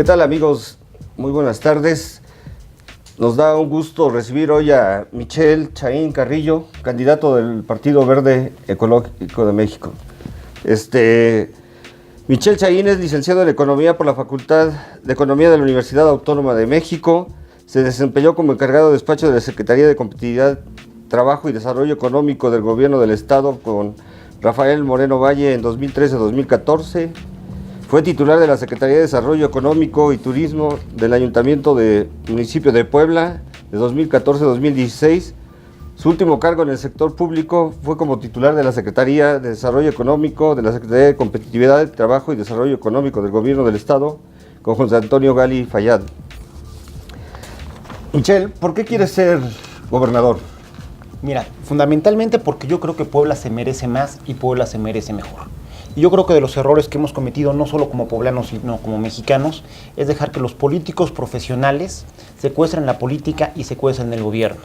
¿Qué tal, amigos? Muy buenas tardes. Nos da un gusto recibir hoy a Michel Chaín Carrillo, candidato del Partido Verde Ecológico de México. Michel Chaín es licenciado en Economía por la Facultad de Economía de la Universidad Autónoma de México. Se desempeñó como encargado de despacho de la Secretaría de Competitividad, Trabajo y Desarrollo Económico del Gobierno del Estado con Rafael Moreno Valle en 2013-2014. Fue titular de la Secretaría de Desarrollo Económico y Turismo del Ayuntamiento de Municipio de Puebla de 2014 a 2016. Su último cargo en el sector público fue como titular de la Secretaría de Desarrollo Económico, de la Secretaría de Competitividad, Trabajo y Desarrollo Económico del Gobierno del Estado, con José Antonio Gali Fayad. Michel, ¿por qué quieres ser gobernador? Mira, fundamentalmente porque yo creo que Puebla se merece más y Puebla se merece mejor. Y yo creo que de los errores que hemos cometido, no solo como poblanos, sino como mexicanos, es dejar que los políticos profesionales secuestren la política y secuestren el gobierno.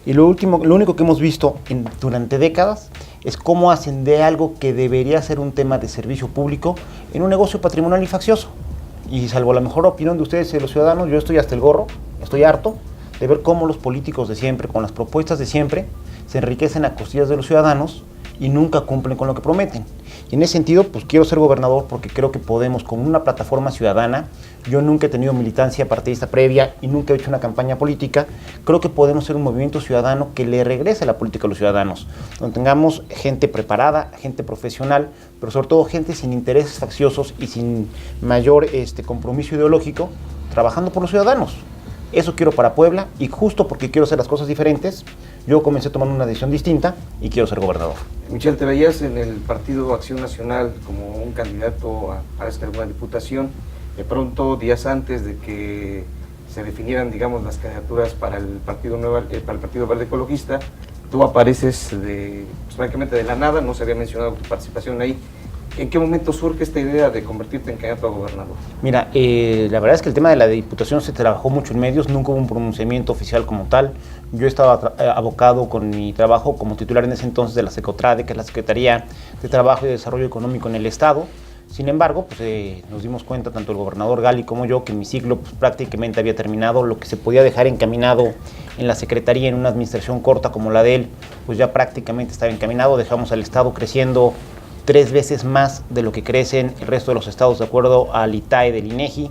Y lo único que hemos visto durante décadas es cómo hacen de algo que debería ser un tema de servicio público en un negocio patrimonial y faccioso. Y salvo la mejor opinión de ustedes y de los ciudadanos, yo estoy hasta el gorro, estoy harto de ver cómo los políticos de siempre, con las propuestas de siempre, se enriquecen a costillas de los ciudadanos y nunca cumplen con lo que prometen. Y en ese sentido, pues quiero ser gobernador porque creo que podemos, con una plataforma ciudadana, yo nunca he tenido militancia partidista previa y nunca he hecho una campaña política, creo que podemos ser un movimiento ciudadano que le regrese la política a los ciudadanos, donde tengamos gente preparada, gente profesional, pero sobre todo gente sin intereses facciosos y sin mayor compromiso ideológico, trabajando por los ciudadanos. Eso quiero para Puebla y justo porque quiero hacer las cosas diferentes, yo comencé tomando una decisión distinta y quiero ser gobernador. Michel, te veías en el Partido Acción Nacional como un candidato a una diputación. De pronto, días antes de que se definieran, digamos, las candidaturas para el Partido Verde Ecologista, tú apareces prácticamente de la nada, no se había mencionado tu participación ahí. ¿En qué momento surge esta idea de convertirte en candidato a gobernador? Mira, la verdad es que el tema de la diputación se trabajó mucho en medios, nunca hubo un pronunciamiento oficial como tal. Yo estaba abocado con mi trabajo como titular en ese entonces de la Secotrade, que es la Secretaría de Trabajo y Desarrollo Económico en el Estado. Sin embargo, pues, nos dimos cuenta, tanto el gobernador Gali como yo, que mi ciclo prácticamente había terminado. Lo que se podía dejar encaminado en la Secretaría en una administración corta como la de él, pues ya prácticamente estaba encaminado. Dejamos al Estado creciendo 3 veces más de lo que crecen el resto de los estados, de acuerdo al ITAE del INEGI.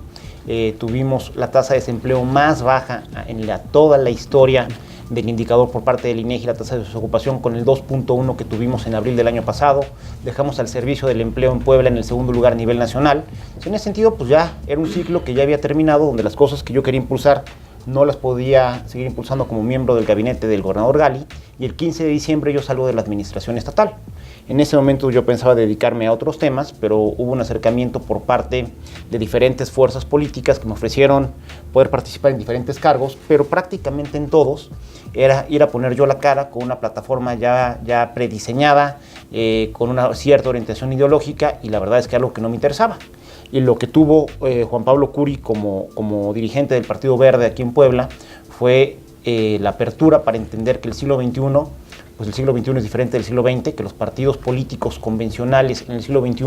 Tuvimos la tasa de desempleo más baja en toda la historia del indicador por parte del INEGI, la tasa de desocupación con el 2.1 que tuvimos en abril del año pasado. Dejamos al servicio del empleo en Puebla en el segundo lugar a nivel nacional. En ese sentido, pues ya era un ciclo que ya había terminado, donde las cosas que yo quería impulsar no las podía seguir impulsando como miembro del gabinete del gobernador Gali, y el 15 de diciembre yo salgo de la administración estatal. En ese momento yo pensaba dedicarme a otros temas, pero hubo un acercamiento por parte de diferentes fuerzas políticas que me ofrecieron poder participar en diferentes cargos, pero prácticamente en todos era ir a poner yo la cara con una plataforma ya prediseñada, con una cierta orientación ideológica, y la verdad es que algo que no me interesaba. Y lo que tuvo Juan Pablo Curi como dirigente del Partido Verde aquí en Puebla fue la apertura para entender que el siglo XXI, pues el siglo XXI es diferente del siglo XX, que los partidos políticos convencionales en el siglo XXI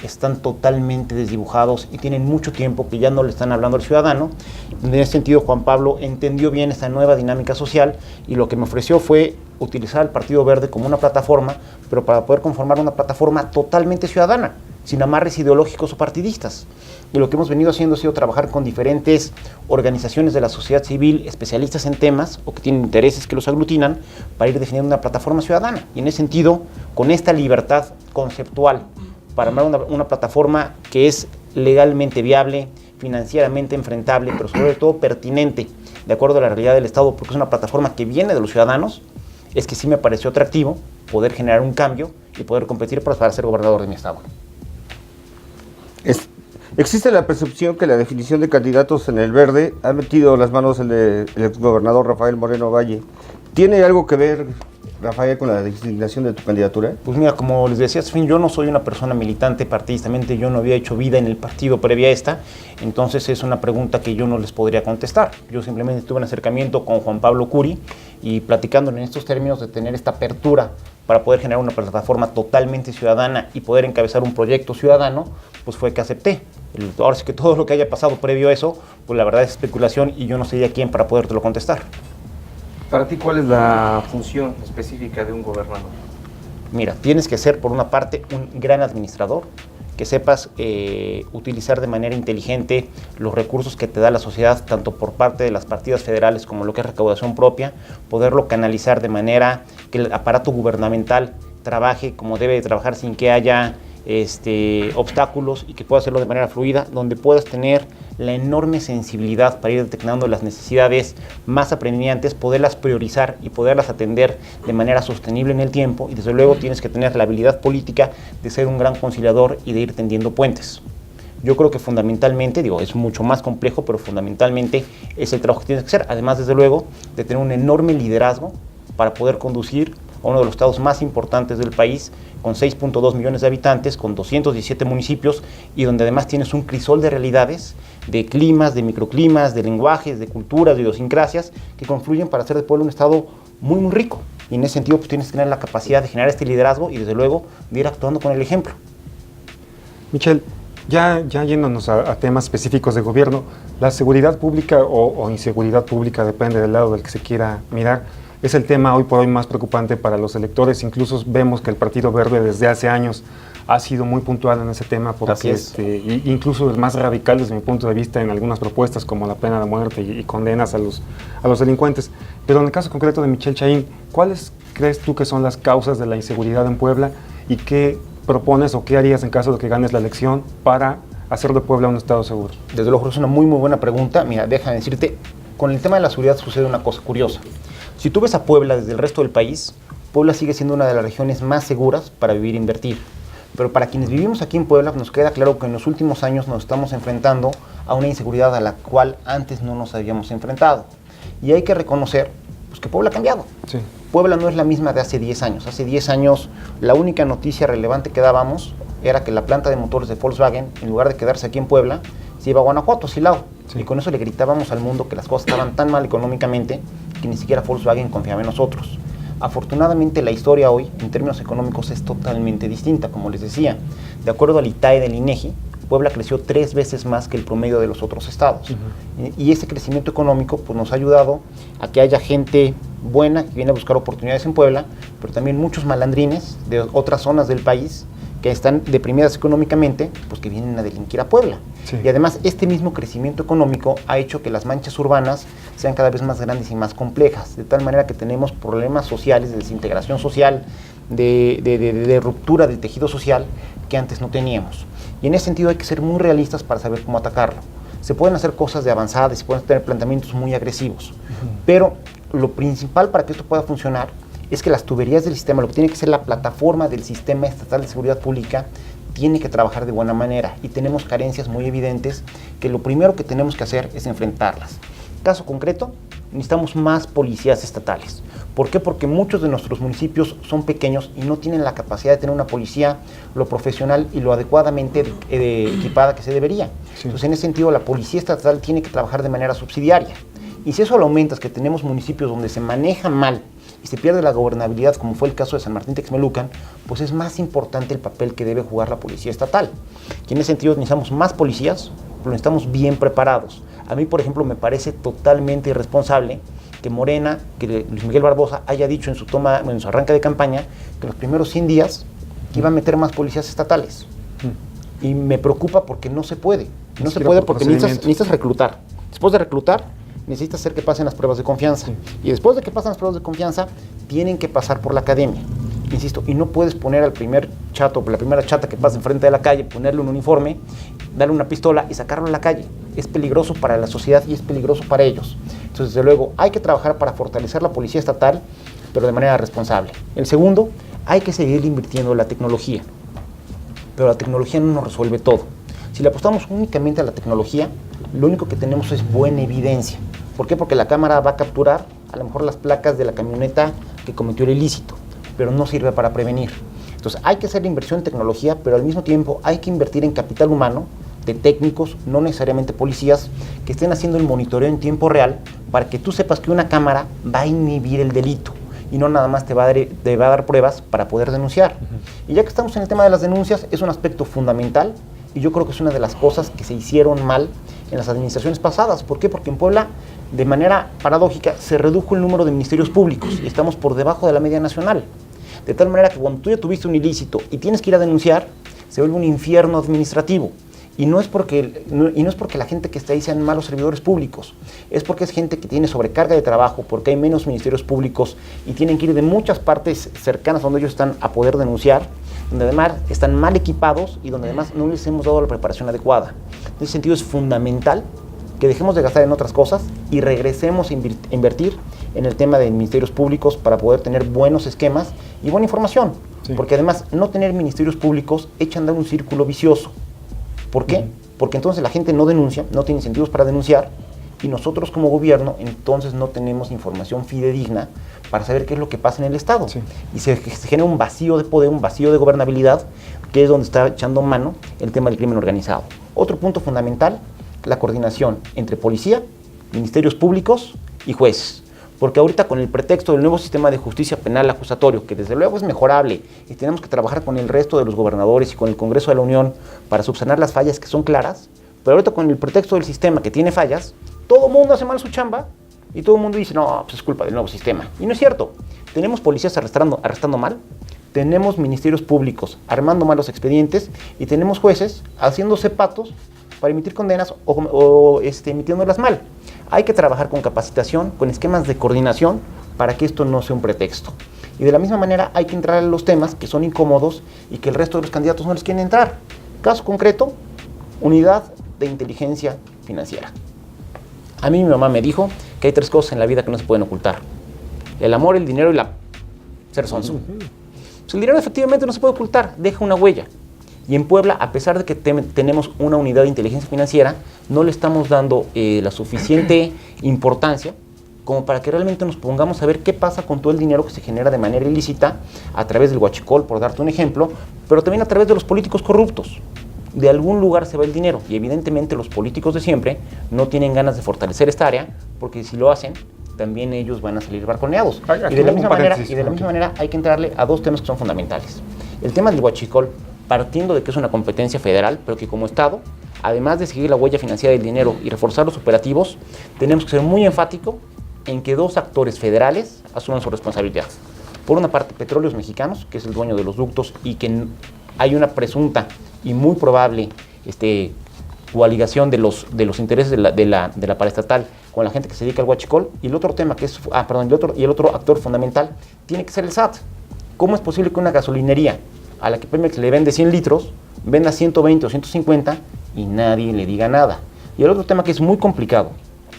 están totalmente desdibujados y tienen mucho tiempo que ya no le están hablando al ciudadano. En ese sentido, Juan Pablo entendió bien esta nueva dinámica social y lo que me ofreció fue utilizar al Partido Verde como una plataforma, pero para poder conformar una plataforma totalmente ciudadana, sin amarres ideológicos o partidistas. Y lo que hemos venido haciendo ha sido trabajar con diferentes organizaciones de la sociedad civil, especialistas en temas o que tienen intereses que los aglutinan, para ir definiendo una plataforma ciudadana. Y en ese sentido, con esta libertad conceptual para armar una plataforma que es legalmente viable, financieramente enfrentable, pero sobre todo pertinente, de acuerdo a la realidad del Estado, porque es una plataforma que viene de los ciudadanos, es que sí me pareció atractivo poder generar un cambio y poder competir para ser gobernador de mi estado. Existe la percepción que la definición de candidatos en el Verde ha metido las manos el exgobernador Rafael Moreno Valle. ¿Tiene algo que ver Rafael, con la designación de tu candidatura? Pues mira, como les decía, yo no soy una persona militante partidistamente, yo no había hecho vida en el partido previa a esta, entonces es una pregunta que yo no les podría contestar. Yo simplemente tuve un acercamiento con Juan Pablo Curi y platicando en estos términos de tener esta apertura para poder generar una plataforma totalmente ciudadana y poder encabezar un proyecto ciudadano, pues fue que acepté. Ahora sí que todo lo que haya pasado previo a eso, pues la verdad es especulación y yo no sería quién para podértelo contestar. Para ti, ¿cuál es la función específica de un gobernador? Mira, tienes que ser, por una parte, un gran administrador, que sepas utilizar de manera inteligente los recursos que te da la sociedad, tanto por parte de las partidas federales como lo que es recaudación propia, poderlo canalizar de manera que el aparato gubernamental trabaje como debe de trabajar sin que haya obstáculos y que pueda hacerlo de manera fluida, donde puedas tener la enorme sensibilidad para ir detectando las necesidades más apremiantes, poderlas priorizar y poderlas atender de manera sostenible en el tiempo, y desde luego tienes que tener la habilidad política de ser un gran conciliador y de ir tendiendo puentes. Yo creo que fundamentalmente, es mucho más complejo, pero fundamentalmente es el trabajo que tienes que hacer, además desde luego de tener un enorme liderazgo para poder conducir a uno de los estados más importantes del país, con 6.2 millones de habitantes, con 217 municipios, y donde además tienes un crisol de realidades, de climas, de microclimas, de lenguajes, de culturas, de idiosincrasias, que confluyen para hacer de Puebla un estado muy, muy rico. Y en ese sentido, pues tienes que tener la capacidad de generar este liderazgo y desde luego de ir actuando con el ejemplo. Michelle, ya yéndonos a temas específicos de gobierno, la seguridad pública o inseguridad pública, depende del lado del que se quiera mirar, es el tema hoy por hoy más preocupante para los electores. Incluso vemos que el Partido Verde desde hace años ha sido muy puntual en ese tema, porque incluso es más radical desde mi punto de vista en algunas propuestas como la pena de muerte y condenas a los delincuentes. Pero en el caso concreto de Michelle Chaín, ¿cuáles crees tú que son las causas de la inseguridad en Puebla y qué propones o qué harías en caso de que ganes la elección para hacer de Puebla un estado seguro? Desde luego es una muy, muy buena pregunta. Mira, déjame decirte, con el tema de la seguridad sucede una cosa curiosa. Si tú ves a Puebla desde el resto del país, Puebla sigue siendo una de las regiones más seguras para vivir e invertir. Pero para quienes vivimos aquí en Puebla, nos queda claro que en los últimos años nos estamos enfrentando a una inseguridad a la cual antes no nos habíamos enfrentado. Y hay que reconocer pues, que Puebla ha cambiado. Sí. Puebla no es la misma de hace 10 años. Hace 10 años la única noticia relevante que dábamos era que la planta de motores de Volkswagen, en lugar de quedarse aquí en Puebla, se iba a Guanajuato, a Silao. Sí. Y con eso le gritábamos al mundo que las cosas estaban tan mal económicamente que ni siquiera Volkswagen confiaba en nosotros. Afortunadamente la historia hoy, en términos económicos, es totalmente distinta. Como les decía, de acuerdo al ITAE del INEGI, Puebla creció 3 veces más que el promedio de los otros estados. Y ese crecimiento económico pues, nos ha ayudado a que haya gente buena que viene a buscar oportunidades en Puebla, pero también muchos malandrines de otras zonas del país que están deprimidas económicamente, pues que vienen a delinquir a Puebla. Sí. Y además este mismo crecimiento económico ha hecho que las manchas urbanas sean cada vez más grandes y más complejas, de tal manera que tenemos problemas sociales, de desintegración social, de ruptura del tejido social que antes no teníamos. Y en ese sentido hay que ser muy realistas para saber cómo atacarlo. Se pueden hacer cosas de avanzada, se pueden tener planteamientos muy agresivos, pero lo principal para que esto pueda funcionar es que las tuberías del sistema, lo que tiene que ser la plataforma del sistema estatal de seguridad pública, tiene que trabajar de buena manera y tenemos carencias muy evidentes que lo primero que tenemos que hacer es enfrentarlas. Caso concreto, necesitamos más policías estatales. ¿Por qué? Porque muchos de nuestros municipios son pequeños y no tienen la capacidad de tener una policía lo profesional y lo adecuadamente equipada que se debería. Sí. Entonces, en ese sentido, la policía estatal tiene que trabajar de manera subsidiaria. Y si eso lo aumentas, que tenemos municipios donde se maneja mal y se pierde la gobernabilidad, como fue el caso de San Martín Texmelucan, pues es más importante el papel que debe jugar la policía estatal. Y en ese sentido necesitamos más policías, pero necesitamos bien preparados. A mí, por ejemplo, me parece totalmente irresponsable que Morena, que Luis Miguel Barbosa haya dicho en su arranque de campaña, que los primeros 100 días iba a meter más policías estatales. Y me preocupa porque no se puede. No se puede porque necesitas reclutar. Después de reclutar, necesitas hacer que pasen las pruebas de confianza. Sí. Y después de que pasan las pruebas de confianza, tienen que pasar por la academia. Insisto, y no puedes poner al primer chato, la primera chata que pasa enfrente de la calle, ponerle un uniforme, darle una pistola y sacarlo a la calle. Es peligroso para la sociedad y es peligroso para ellos. Entonces, desde luego, hay que trabajar para fortalecer la policía estatal, pero de manera responsable. El segundo, hay que seguir invirtiendo en la tecnología. Pero la tecnología no nos resuelve todo. Si le apostamos únicamente a la tecnología, lo único que tenemos es buena evidencia. ¿Por qué? Porque la cámara va a capturar a lo mejor las placas de la camioneta que cometió el ilícito, pero no sirve para prevenir. Entonces hay que hacer la inversión en tecnología, pero al mismo tiempo hay que invertir en capital humano de técnicos, no necesariamente policías, que estén haciendo el monitoreo en tiempo real para que tú sepas que una cámara va a inhibir el delito y no nada más te va a dar pruebas para poder denunciar. Y ya que estamos en el tema de las denuncias, es un aspecto fundamental y yo creo que es una de las cosas que se hicieron mal en las administraciones pasadas. ¿Por qué? Porque en Puebla, de manera paradójica, se redujo el número de ministerios públicos y estamos por debajo de la media nacional. De tal manera que cuando tú ya tuviste un ilícito y tienes que ir a denunciar, se vuelve un infierno administrativo. Y no es porque la gente que está ahí sean malos servidores públicos, es porque es gente que tiene sobrecarga de trabajo, porque hay menos ministerios públicos y tienen que ir de muchas partes cercanas donde ellos están a poder denunciar, donde además están mal equipados y donde además no les hemos dado la preparación adecuada. En ese sentido es fundamental que dejemos de gastar en otras cosas y regresemos a invertir en el tema de ministerios públicos para poder tener buenos esquemas y buena información. Sí. Porque además no tener ministerios públicos echa a andar un círculo vicioso. ¿Por qué? Porque entonces la gente no denuncia, no tiene incentivos para denunciar y nosotros como gobierno entonces no tenemos información fidedigna para saber qué es lo que pasa en el Estado. Sí. Y se genera un vacío de poder, un vacío de gobernabilidad, que es donde está echando mano el tema del crimen organizado. Otro punto fundamental, la coordinación entre policía, ministerios públicos y jueces. Porque ahorita con el pretexto del nuevo sistema de justicia penal acusatorio, que desde luego es mejorable y tenemos que trabajar con el resto de los gobernadores y con el Congreso de la Unión para subsanar las fallas que son claras, pero ahorita con el pretexto del sistema que tiene fallas, todo el mundo hace mal su chamba y todo el mundo dice, no, pues es culpa del nuevo sistema. Y no es cierto. Tenemos policías arrestando mal, tenemos ministerios públicos armando malos expedientes y tenemos jueces haciéndose patos para emitir condenas o emitiéndolas mal. Hay que trabajar con capacitación, con esquemas de coordinación para que esto no sea un pretexto. Y de la misma manera hay que entrar a los temas que son incómodos y que el resto de los candidatos no les quieren entrar. Caso concreto, unidad de inteligencia financiera. A mí mi mamá me dijo que hay 3 cosas en la vida que no se pueden ocultar: el amor, el dinero y la ser sonso. Pues el dinero efectivamente no se puede ocultar, deja una huella. Y en Puebla, a pesar de que tenemos una unidad de inteligencia financiera, no le estamos dando la suficiente importancia como para que realmente nos pongamos a ver qué pasa con todo el dinero que se genera de manera ilícita a través del huachicol, por darte un ejemplo, pero también a través de los políticos corruptos. De algún lugar se va el dinero y evidentemente los políticos de siempre no tienen ganas de fortalecer esta área, porque si lo hacen, también ellos van a salir barconeados. Y de la misma manera hay que entrarle a 2 temas que son fundamentales. El tema del huachicol, partiendo de que es una competencia federal, pero que como Estado, además de seguir la huella financiera del dinero y reforzar los operativos, tenemos que ser muy enfáticos en que 2 actores federales asuman su responsabilidad. Por una parte, Petróleos Mexicanos, que es el dueño de los ductos y que hay una presunta y muy probable coaligación de los intereses de la paraestatal con la gente que se dedica al huachicol. Y el otro tema que es, el otro actor fundamental tiene que ser el SAT. ¿Cómo es posible que una gasolinería a la que Pemex le vende 100 litros, venda 120 o 150 y nadie le diga nada? Y el otro tema que es muy complicado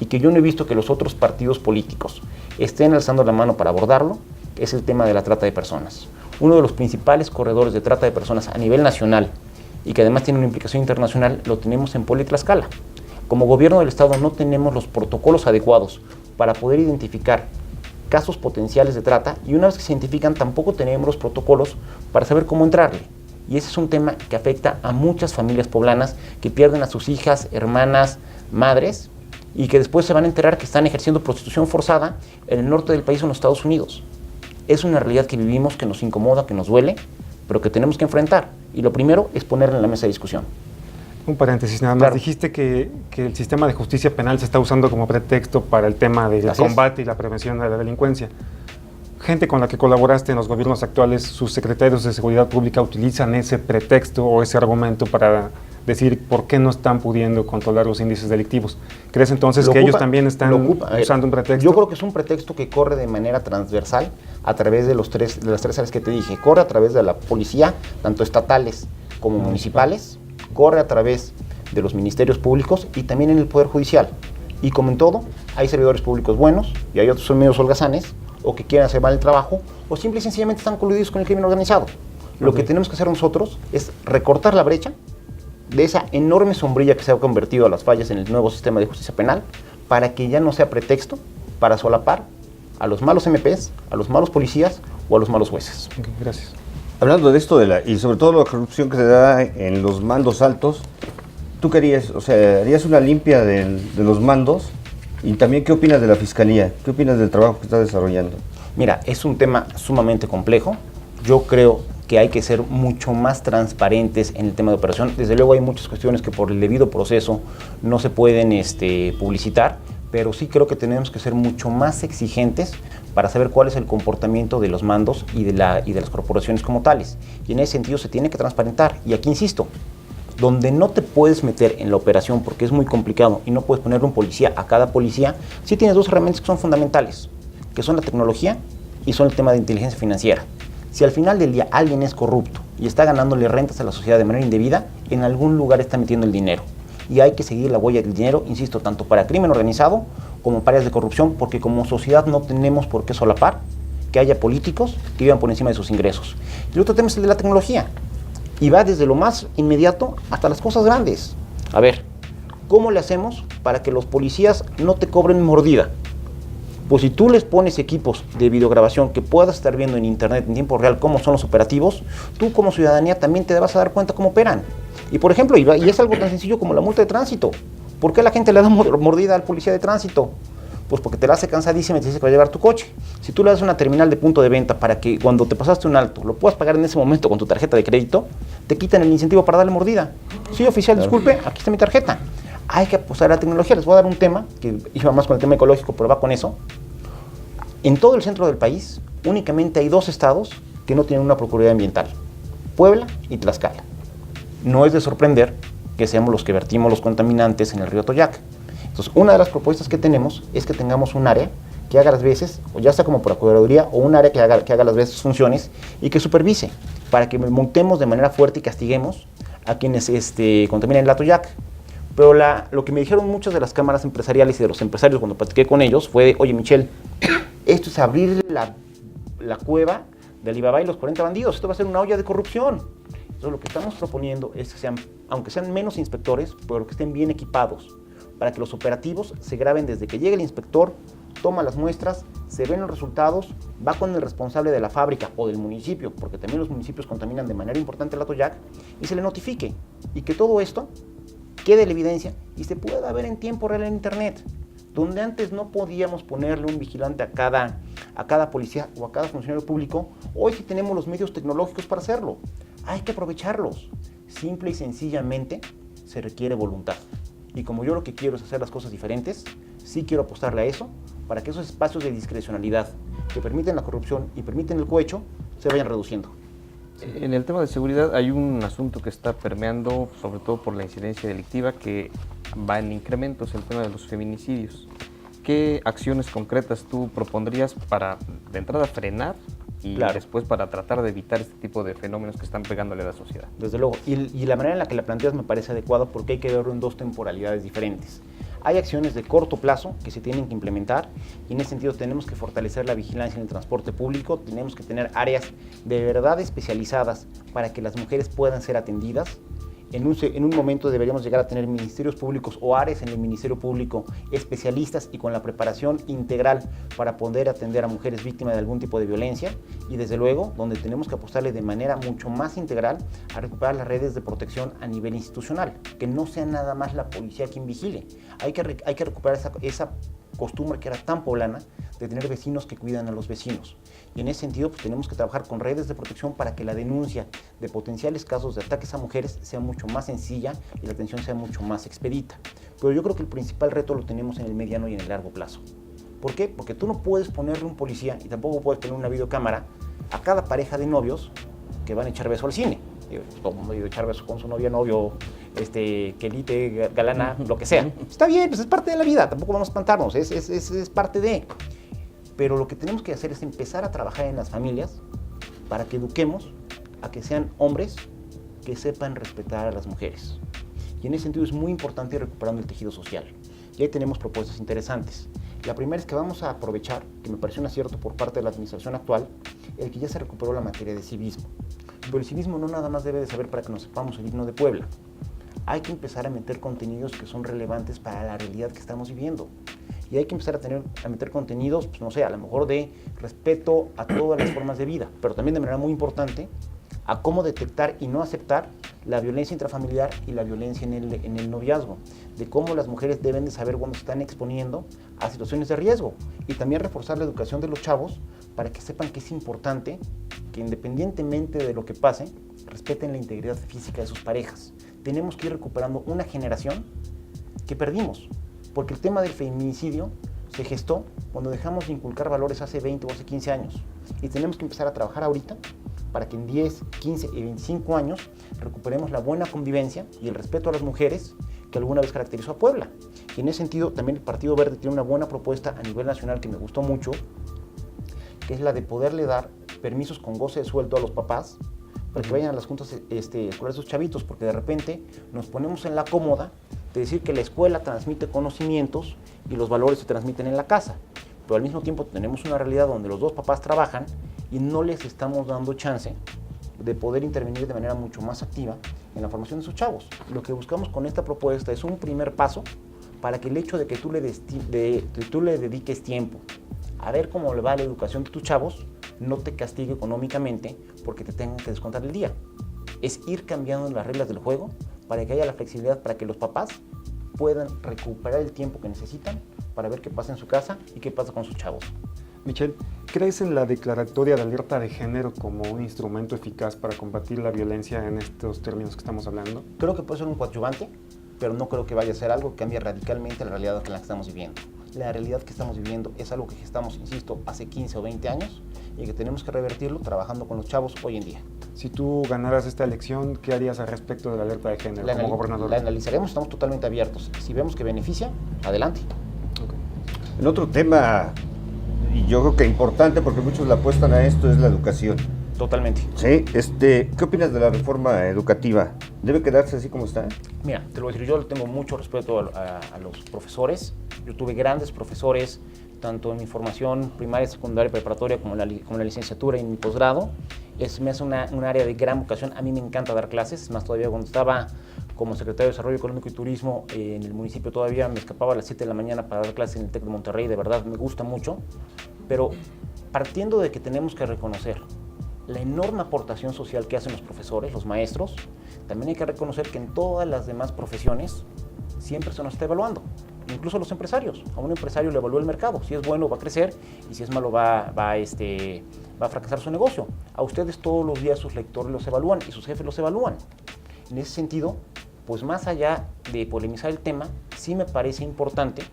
y que yo no he visto que los otros partidos políticos estén alzando la mano para abordarlo, es el tema de la trata de personas. Uno de los principales corredores de trata de personas a nivel nacional y que además tiene una implicación internacional, lo tenemos en Puebla y Tlaxcala. Como gobierno del Estado no tenemos los protocolos adecuados para poder identificar casos potenciales de trata y una vez que se identifican tampoco tenemos los protocolos para saber cómo entrarle. Y ese es un tema que afecta a muchas familias poblanas que pierden a sus hijas, hermanas, madres y que después se van a enterar que están ejerciendo prostitución forzada en el norte del país o en los Estados Unidos. Es una realidad que vivimos, que nos incomoda, que nos duele, pero que tenemos que enfrentar. Y lo primero es ponerla en la mesa de discusión. Un paréntesis, nada más. Claro. Dijiste que el sistema de justicia penal se está usando como pretexto para el tema del combate y la prevención de la delincuencia. Gente con la que colaboraste en los gobiernos actuales, sus secretarios de seguridad pública utilizan ese pretexto o ese argumento para decir por qué no están pudiendo controlar los índices delictivos. ¿Crees entonces que ellos también están usando un pretexto? Yo creo que es un pretexto que corre de manera transversal a través de las 3 áreas que te dije. Corre a través de la policía, tanto estatales como municipales, corre a través de los ministerios públicos y también en el Poder Judicial. Y como en todo, hay servidores públicos buenos y hay otros son medios holgazanes o que quieren hacer mal el trabajo o simple y sencillamente están coludidos con el crimen organizado. Lo que tenemos que hacer nosotros es recortar la brecha de esa enorme sombrilla que se ha convertido a las fallas en el nuevo sistema de justicia penal para que ya no sea pretexto para solapar a los malos MPs, a los malos policías o a los malos jueces. Ok, gracias. Hablando de esto y sobre todo la corrupción que se da en los mandos altos, ¿tú querías, o sea, harías una limpia de los mandos? Y también, ¿qué opinas de la Fiscalía? ¿Qué opinas del trabajo que está desarrollando? Mira, es un tema sumamente complejo. Yo creo que hay que ser mucho más transparentes en el tema de operación. Desde luego hay muchas cuestiones que por el debido proceso no se pueden publicitar, pero sí creo que tenemos que ser mucho más exigentes para saber cuál es el comportamiento de los mandos y de las corporaciones como tales. Y en ese sentido se tiene que transparentar. Y aquí insisto, donde no te puedes meter en la operación porque es muy complicado y no puedes ponerle un policía a cada policía, sí tienes dos herramientas que son fundamentales, que son la tecnología y son el tema de inteligencia financiera. Si al final del día alguien es corrupto y está ganándole rentas a la sociedad de manera indebida, en algún lugar está metiendo el dinero. Y hay que seguir la huella del dinero, insisto, tanto para crimen organizado como para áreas de corrupción, porque como sociedad no tenemos por qué solapar que haya políticos que vivan por encima de sus ingresos. Y el otro tema es el de la tecnología. Y va desde lo más inmediato hasta las cosas grandes. A ver, ¿cómo le hacemos para que los policías no te cobren mordida? Pues si tú les pones equipos de videograbación que puedas estar viendo en internet en tiempo real cómo son los operativos, tú como ciudadanía también te vas a dar cuenta cómo operan. Y por ejemplo, y es algo tan sencillo como la multa de tránsito. ¿Por qué la gente le da mordida al policía de tránsito? Pues porque te la hace cansadísima y te dice que va a llevar tu coche. Si tú le das una terminal de punto de venta para que cuando te pasaste un alto lo puedas pagar en ese momento con tu tarjeta de crédito, te quitan el incentivo para darle mordida. Sí, oficial, disculpe, aquí está mi tarjeta. Hay que apostar a la tecnología. Les voy a dar un tema que iba más con el tema ecológico, pero va con eso. En todo el centro del país, únicamente hay 2 estados que no tienen una Procuraduría Ambiental: Puebla y Tlaxcala. No es de sorprender que seamos los que vertimos los contaminantes en el río Toyac. Entonces, una de las propuestas que tenemos es que tengamos un área que haga las veces, o ya sea como Procuraduría, o un área que haga las veces funciones y que supervise, para que montemos de manera fuerte y castiguemos a quienes contaminan el Atoyac. Pero lo que me dijeron muchas de las cámaras empresariales y de los empresarios cuando platiqué con ellos fue de, oye Michel, esto es abrir la cueva de Alibaba y los 40 bandidos, esto va a ser una olla de corrupción. Entonces lo que estamos proponiendo es que aunque sean menos inspectores, pero que estén bien equipados, para que los operativos se graben desde que llega el inspector, toma las muestras, se ven los resultados, va con el responsable de la fábrica o del municipio, porque también los municipios contaminan de manera importante el Atoyac, y se le notifique, y que todo esto quede en evidencia y se pueda ver en tiempo real en internet, donde antes no podíamos ponerle un vigilante a cada policía o a cada funcionario público. Hoy sí tenemos los medios tecnológicos para hacerlo, hay que aprovecharlos. Simple y sencillamente se requiere voluntad. Y como yo lo que quiero es hacer las cosas diferentes, sí quiero apostarle a eso, para que esos espacios de discrecionalidad que permiten la corrupción y permiten el cohecho se vayan reduciendo. En el tema de seguridad hay un asunto que está permeando, sobre todo por la incidencia delictiva, que va en incremento, es el tema de los feminicidios. ¿Qué acciones concretas tú propondrías para, de entrada, frenar y después para tratar de evitar este tipo de fenómenos que están pegándole a la sociedad? Desde luego, y la manera en la que la planteas me parece adecuada porque hay que verlo en 2 temporalidades diferentes. Hay acciones de corto plazo que se tienen que implementar y en ese sentido tenemos que fortalecer la vigilancia en el transporte público, tenemos que tener áreas de verdad especializadas para que las mujeres puedan ser atendidas. En un momento deberíamos llegar a tener ministerios públicos o áreas en el Ministerio Público especialistas y con la preparación integral para poder atender a mujeres víctimas de algún tipo de violencia, y desde luego donde tenemos que apostarle de manera mucho más integral a recuperar las redes de protección a nivel institucional, que no sea nada más la policía quien vigile. Hay que recuperar esa costumbre que era tan poblana de tener vecinos que cuidan a los vecinos. Y en ese sentido pues, tenemos que trabajar con redes de protección para que la denuncia de potenciales casos de ataques a mujeres sea mucho más sencilla y la atención sea mucho más expedita. Pero yo creo que el principal reto lo tenemos en el mediano y en el largo plazo. ¿Por qué? Porque tú no puedes ponerle un policía y tampoco puedes poner una videocámara a cada pareja de novios que van a echar beso al cine. Todo el mundo ha ido a echar beso con su novia, novio, quelite, galana, lo que sea. Está bien, pues es parte de la vida, tampoco vamos a espantarnos, es parte de. Pero lo que tenemos que hacer es empezar a trabajar en las familias para que eduquemos a que sean hombres que sepan respetar a las mujeres. Y en ese sentido es muy importante ir recuperando el tejido social. Y ahí tenemos propuestas interesantes. La primera es que vamos a aprovechar, que me pareció un acierto por parte de la administración actual, el que ya se recuperó la materia de civismo. Pero el civismo no nada más debe de saber para que nos sepamos el himno de Puebla. Hay que empezar a meter contenidos que son relevantes para la realidad que estamos viviendo. Y hay que empezar a meter contenidos, pues no sé, a lo mejor de respeto a todas las formas de vida, pero también de manera muy importante a cómo detectar y no aceptar la violencia intrafamiliar y la violencia en el noviazgo, de cómo las mujeres deben de saber cuando se están exponiendo a situaciones de riesgo, y también reforzar la educación de los chavos para que sepan que es importante que independientemente de lo que pase, respeten la integridad física de sus parejas. Tenemos que ir recuperando una generación que perdimos, porque el tema del feminicidio se gestó cuando dejamos de inculcar valores hace 20 o hace 15 años, y tenemos que empezar a trabajar ahorita para que en 10, 15 y 25 años recuperemos la buena convivencia y el respeto a las mujeres que alguna vez caracterizó a Puebla. Y en ese sentido también el Partido Verde tiene una buena propuesta a nivel nacional que me gustó mucho, que es la de poderle dar permisos con goce de sueldo a los papás para que vayan a las juntas escolares de sus chavitos, porque de repente nos ponemos en la cómoda de decir que la escuela transmite conocimientos y los valores se transmiten en la casa, pero al mismo tiempo tenemos una realidad donde los dos papás trabajan y no les estamos dando chance de poder intervenir de manera mucho más activa en la formación de sus chavos. Lo que buscamos con esta propuesta es un primer paso para que el hecho de que tú le dediques tiempo a ver cómo le va la educación de tus chavos no te castigue económicamente porque te tengan que descontar el día. Es ir cambiando las reglas del juego para que haya la flexibilidad para que los papás puedan recuperar el tiempo que necesitan para ver qué pasa en su casa y qué pasa con sus chavos. Michelle, ¿crees en la declaratoria de alerta de género como un instrumento eficaz para combatir la violencia en estos términos que estamos hablando? Creo que puede ser un coadyuvante, pero no creo que vaya a ser algo que cambie radicalmente la realidad en la que estamos viviendo. La realidad que estamos viviendo es algo que gestamos, insisto, hace 15 o 20 años y que tenemos que revertirlo trabajando con los chavos hoy en día. Si tú ganaras esta elección, ¿qué harías al respecto de la alerta de género como gobernador? La analizaremos, estamos totalmente abiertos. Si vemos que beneficia, adelante. Okay. El otro tema, y yo creo que importante porque muchos le apuestan a esto, es la educación. Totalmente. Sí, ¿qué opinas de la reforma educativa? ¿Debe quedarse así como está? Mira, te lo voy a decir, yo le tengo mucho respeto a los profesores. Yo tuve grandes profesores, tanto en mi formación primaria, secundaria, preparatoria, como la licenciatura y en mi posgrado. Me hace un área de gran vocación. A mí me encanta dar clases, más todavía cuando estaba como secretario de Desarrollo Económico y Turismo en el municipio, todavía me escapaba a las 7 de la mañana para dar clases en el TEC de Monterrey. De verdad, me gusta mucho. Pero partiendo de que tenemos que reconocer la enorme aportación social que hacen los profesores, los maestros, también hay que reconocer que en todas las demás profesiones siempre se nos está evaluando, incluso a los empresarios. A un empresario le evalúa el mercado, si es bueno va a crecer y si es malo va a fracasar su negocio. A ustedes todos los días sus lectores los evalúan y sus jefes los evalúan. En ese sentido, pues más allá de polemizar el tema, sí me parece importante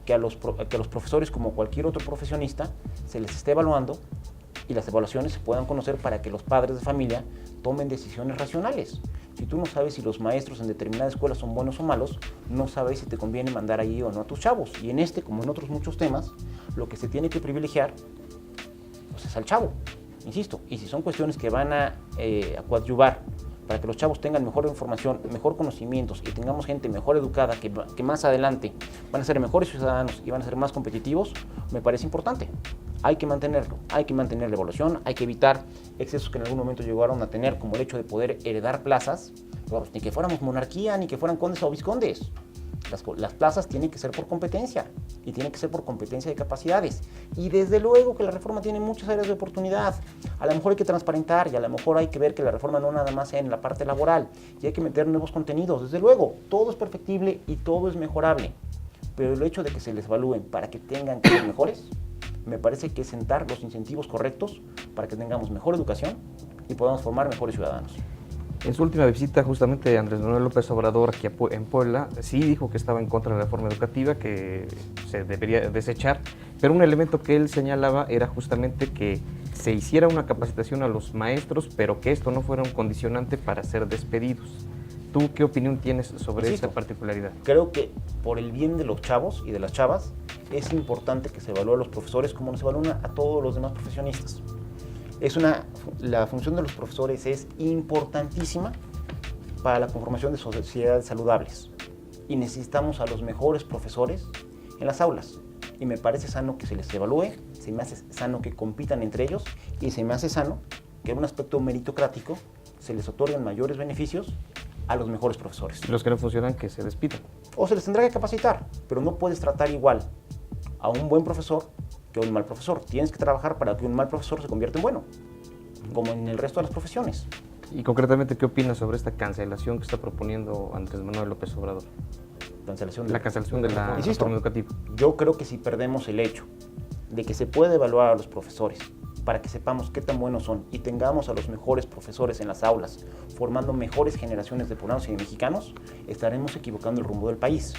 que a los profesores, como cualquier otro profesionista, se les esté evaluando y las evaluaciones se puedan conocer para que los padres de familia tomen decisiones racionales. Si tú no sabes si los maestros en determinada escuela son buenos o malos, no sabes si te conviene mandar allí o no a tus chavos. Y en este, como en otros muchos temas, lo que se tiene que privilegiar pues, es al chavo, insisto. Y si son cuestiones que van a coadyuvar para que los chavos tengan mejor información, mejor conocimientos y tengamos gente mejor educada que más adelante van a ser mejores ciudadanos y van a ser más competitivos, me parece importante. Hay que mantenerlo, hay que mantener la evaluación, hay que evitar excesos que en algún momento llegaron a tener, como el hecho de poder heredar plazas, pues, ni que fuéramos monarquía, ni que fueran condes o vizcondes. Las plazas tienen que ser por competencia y tienen que ser por competencia de capacidades. Y desde luego que la reforma tiene muchas áreas de oportunidad. A lo mejor hay que transparentar y a lo mejor hay que ver que la reforma no nada más sea en la parte laboral y hay que meter nuevos contenidos. Desde luego, todo es perfectible y todo es mejorable. Pero el hecho de que se les evalúen para que tengan que ser mejores, me parece que es sentar los incentivos correctos para que tengamos mejor educación y podamos formar mejores ciudadanos. En su última visita, justamente Andrés Manuel López Obrador aquí en Puebla, sí dijo que estaba en contra de la reforma educativa, que se debería desechar, pero un elemento que él señalaba era justamente que se hiciera una capacitación a los maestros, pero que esto no fuera un condicionante para ser despedidos. ¿Tú qué opinión tienes sobre esta particularidad? Creo que por el bien de los chavos y de las chavas, es importante que se evalúe a los profesores como nos evalúan a todos los demás profesionistas. La función de los profesores es importantísima para la conformación de sociedades saludables y necesitamos a los mejores profesores en las aulas y me parece sano que se les evalúe, se me hace sano que compitan entre ellos y se me hace sano que en un aspecto meritocrático se les otorguen mayores beneficios a los mejores profesores. Los que no funcionan, que se despidan. O se les tendrá que capacitar, pero no puedes tratar igual a un buen profesor que a un mal profesor. Tienes que trabajar para que un mal profesor se convierta en bueno, como en el resto de las profesiones. Y concretamente, ¿qué opinas sobre esta cancelación que está proponiendo Andrés Manuel López Obrador? La cancelación de la Insisto, reforma educativa. yo creo que si perdemos el hecho de que se puede evaluar a los profesores para que sepamos qué tan buenos son y tengamos a los mejores profesores en las aulas, formando mejores generaciones de poblanos y de mexicanos, estaremos equivocando el rumbo del país.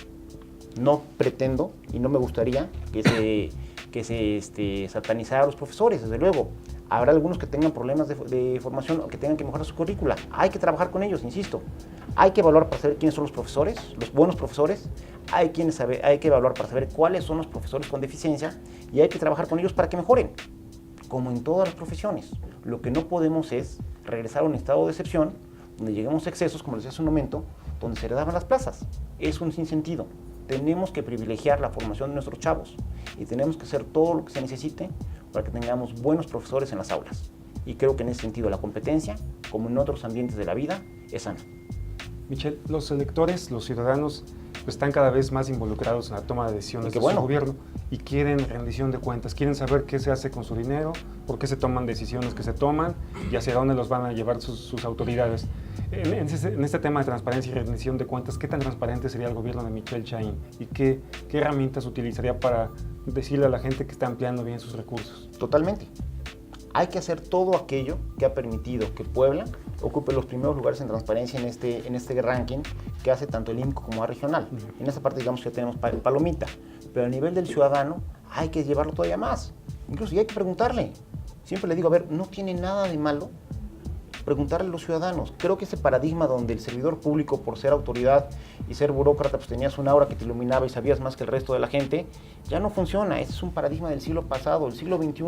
No pretendo y no me gustaría que se satanizara a los profesores, desde luego. Habrá algunos que tengan problemas de formación o que tengan que mejorar su currícula. Hay que trabajar con ellos, insisto. Hay que evaluar para saber quiénes son los profesores, los buenos profesores. Hay que evaluar para saber cuáles son los profesores con deficiencia y hay que trabajar con ellos para que mejoren, como en todas las profesiones. Lo que no podemos es regresar a un estado de excepción donde lleguemos a excesos, como les decía hace un momento, donde se heredaban las plazas. Es un sinsentido. Tenemos que privilegiar la formación de nuestros chavos y tenemos que hacer todo lo que se necesite para que tengamos buenos profesores en las aulas. Y creo que en ese sentido la competencia, como en otros ambientes de la vida, es sana. Michelle, los electores, los ciudadanos, están cada vez más involucrados en la toma de decisiones de su gobierno y quieren rendición de cuentas, quieren saber qué se hace con su dinero, por qué se toman decisiones que se toman y hacia dónde los van a llevar sus autoridades. En este tema de transparencia y rendición de cuentas, ¿qué tan transparente sería el gobierno de Michelle Chahín y qué herramientas utilizaría para decirle a la gente que está empleando bien sus recursos? Totalmente. Hay que hacer todo aquello que ha permitido que Puebla ocupe los primeros lugares en transparencia en este ranking que hace tanto el IMCO como a regional. En esa parte digamos que ya tenemos palomita, pero a nivel del ciudadano hay que llevarlo todavía más. Incluso ya hay que preguntarle. Siempre le digo, a ver, no tiene nada de malo preguntarle a los ciudadanos. Creo que ese paradigma donde el servidor público, por ser autoridad y ser burócrata, pues tenías una aura que te iluminaba y sabías más que el resto de la gente, ya no funciona. Ese es un paradigma del siglo pasado. El siglo XXI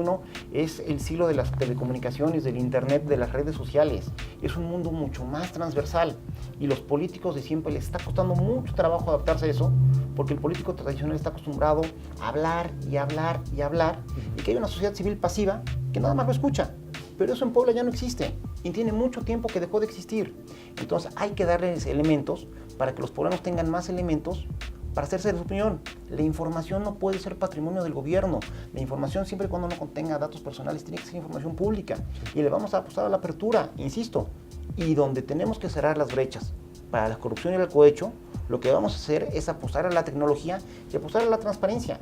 es el siglo de las telecomunicaciones, del internet, de las redes sociales. Es un mundo mucho más transversal y los políticos de siempre les está costando mucho trabajo adaptarse a eso, porque el político tradicional está acostumbrado a hablar y hablar y hablar, y que hay una sociedad civil pasiva que nada más lo escucha. Pero eso en Puebla ya no existe y tiene mucho tiempo que dejó de existir. Entonces hay que darles elementos para que los poblanos tengan más elementos para hacerse de su opinión. La información no puede ser patrimonio del gobierno. La información, siempre y cuando no contenga datos personales, tiene que ser información pública. Y le vamos a apostar a la apertura, insisto. Y donde tenemos que cerrar las brechas para la corrupción y el cohecho, lo que vamos a hacer es apostar a la tecnología y apostar a la transparencia.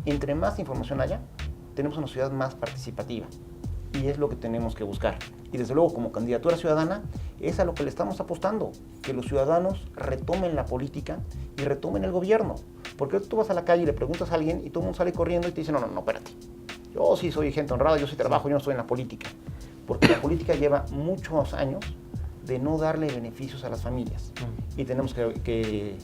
Entre más información haya, tenemos una sociedad más participativa. Y es lo que tenemos que buscar. Y desde luego, como candidatura ciudadana, es a lo que le estamos apostando, que los ciudadanos retomen la política y retomen el gobierno. Porque tú vas a la calle y le preguntas a alguien y todo el mundo sale corriendo y te dice, no, espérate. Yo sí soy gente honrada, yo sí trabajo, yo no estoy en la política. Porque la política lleva muchos años de no darle beneficios a las familias. Y tenemos que